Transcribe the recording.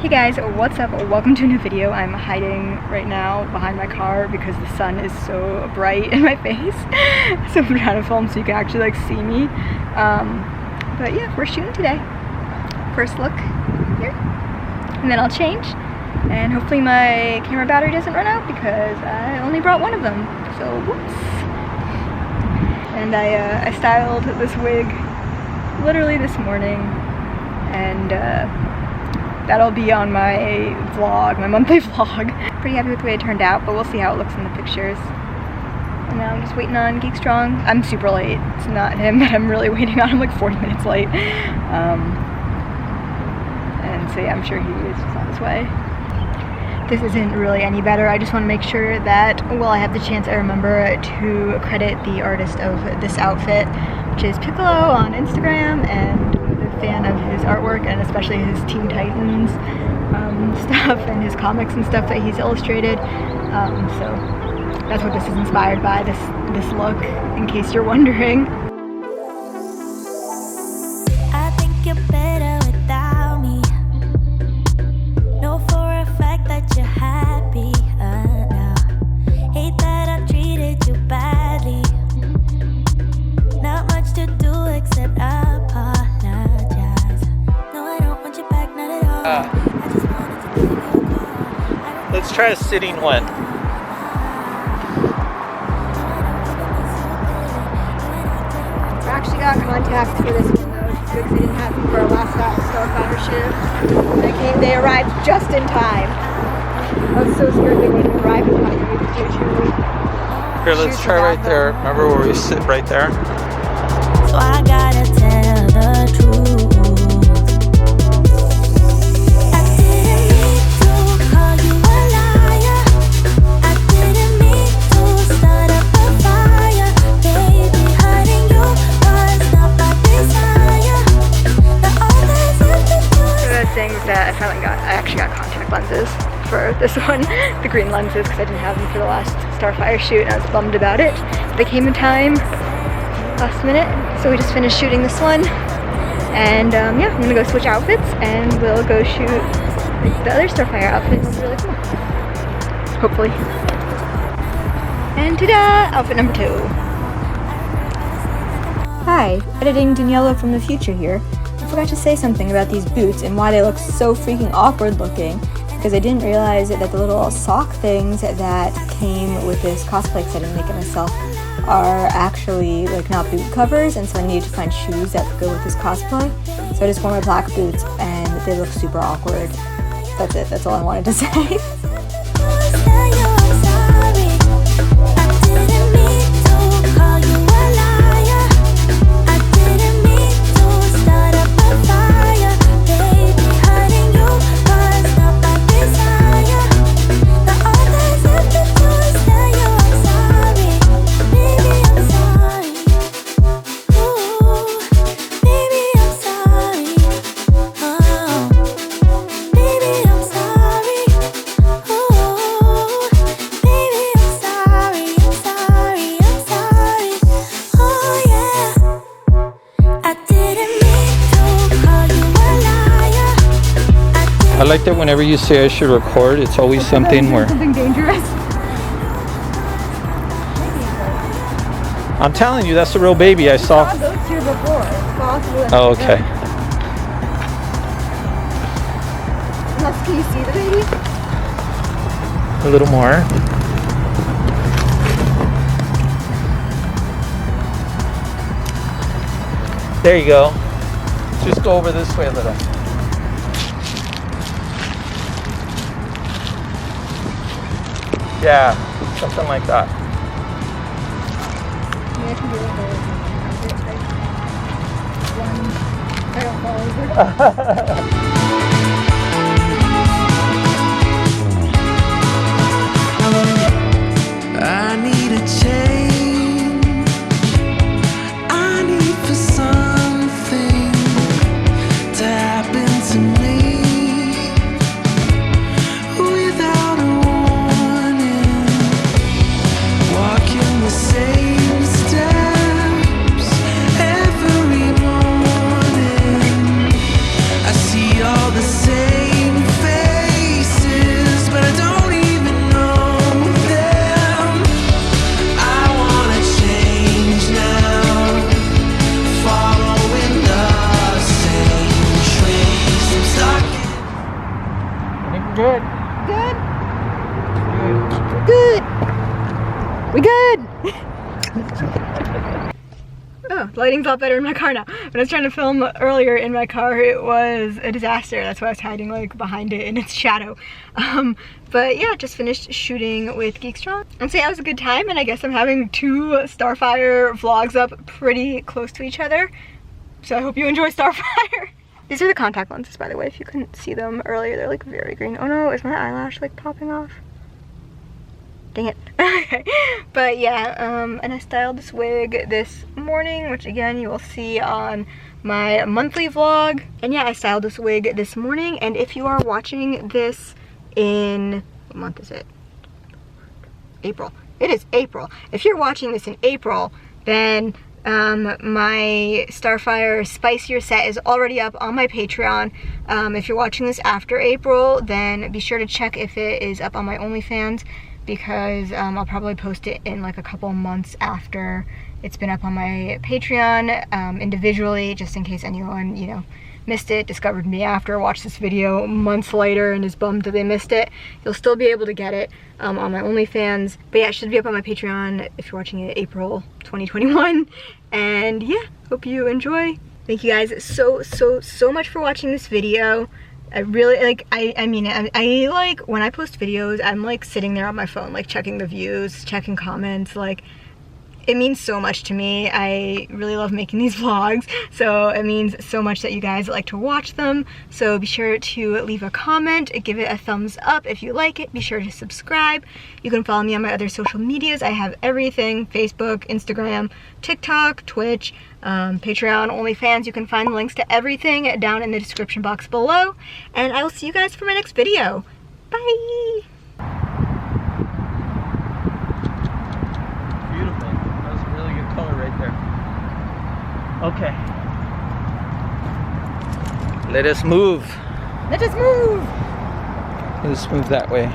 Hey guys, what's up? Welcome to a new video. I'm hiding right now behind my car because the sun is so bright in my face. So I'm trying to film so you can actually like see me. But yeah, we're shooting today. First look here. And then I'll change. And hopefully my camera battery doesn't run out because I only brought one of them. So whoops. And I styled this wig literally this morning. And that'll be on my vlog, my monthly vlog. Pretty happy with the way it turned out, but we'll see how it looks in the pictures. And now I'm just waiting on Geek Strong. I'm super late. It's not him that I'm really waiting on. I'm like 40 minutes late. And so yeah, I'm sure he is just on his way. This isn't really any better. I just want to make sure that while I have the chance, I remember to credit the artist of this outfit, which is Piccolo on Instagram, and fan of his artwork and especially his Teen Titans stuff and his comics and stuff that he's illustrated. So that's what this is inspired by, this look, in case you're wondering. I think you're better without me. Know for a fact that you're happy now. Hate that I treated you badly. Not much to do except apologize. Let's try a sitting one. I actually got contacts for this one though, because they didn't have them for our last Starfire shift. They arrived just in time. I was so scared they wouldn't arrive in time. Here, let's try right there. Remember where we sit right there? So I gotta tell the truth. I actually got contact lenses for this one, the green lenses, because I didn't have them for the last Starfire shoot and I was bummed about it. They came in time, last minute, so we just finished shooting this one. And yeah, I'm gonna go switch outfits and we'll go shoot like, the other Starfire outfit. It's really cool. Hopefully. And ta-da! Outfit number 2. Hi, editing Daniela from the future here. I forgot to say something about these boots and why they look so freaking awkward looking, because I didn't realize that the little sock things that came with this cosplay because I didn't make it myself are actually like not boot covers, and so I needed to find shoes that would go with this cosplay. So I just wore my black boots and they look super awkward. That's it, that's all I wanted to say. I like that whenever you say I should record, it's always something where... Something dangerous. I'm telling you, that's the real baby I saw. I saw those here before. It's possible. Oh, okay. Unless, can you see the baby? A little more. There you go. Just go over this way a little. Yeah, something like that. Maybe I can do like one. I don't fall over. I need a change. I need for something to happen to me without a warning. Walking the same steps every morning. I see all Good. Good? Good. Good. We good. Oh, the lighting's a lot better in my car now. When I was trying to film earlier in my car, it was a disaster. That's why I was hiding like behind it in its shadow. But yeah, just finished shooting with Geekstrong. I'd say that was a good time, and I guess I'm having 2 Starfire vlogs up pretty close to each other. So I hope you enjoy Starfire. These are the contact lenses, by the way, if you couldn't see them earlier. They're like very green. Oh no, is my eyelash like popping off? Dang it. Okay. But yeah, and I styled this wig this morning, which again you will see on my monthly vlog. And yeah, I styled this wig this morning, and if you are watching this in, what month is it? April. It is April. If you're watching this in April, then my Starfire Spicier set is already up on my Patreon. If you're watching this after April, then be sure to check if it is up on my OnlyFans, because I'll probably post it in like a couple months after it's been up on my Patreon individually, just in case anyone, you know, missed it, discovered me after, watched this video months later and is bummed that they missed it. You'll still be able to get it on my OnlyFans. But yeah, it should be up on my Patreon if you're watching it April 2021. And yeah, hope you enjoy. Thank you guys so much for watching this video. I really like, I mean, I like when I post videos, I'm like sitting there on my phone, like checking the views, checking comments, like it means so much to me. I really love making these vlogs, so it means so much that you guys like to watch them. So be sure to leave a comment, give it a thumbs up if you like it. Be sure to subscribe. You can follow me on my other social medias. I have everything: Facebook, Instagram, TikTok, Twitch, Patreon, OnlyFans. You can find links to everything down in the description box below. And I will see you guys for my next video. Bye! Okay. Let us move. Let us move! Let us move that way.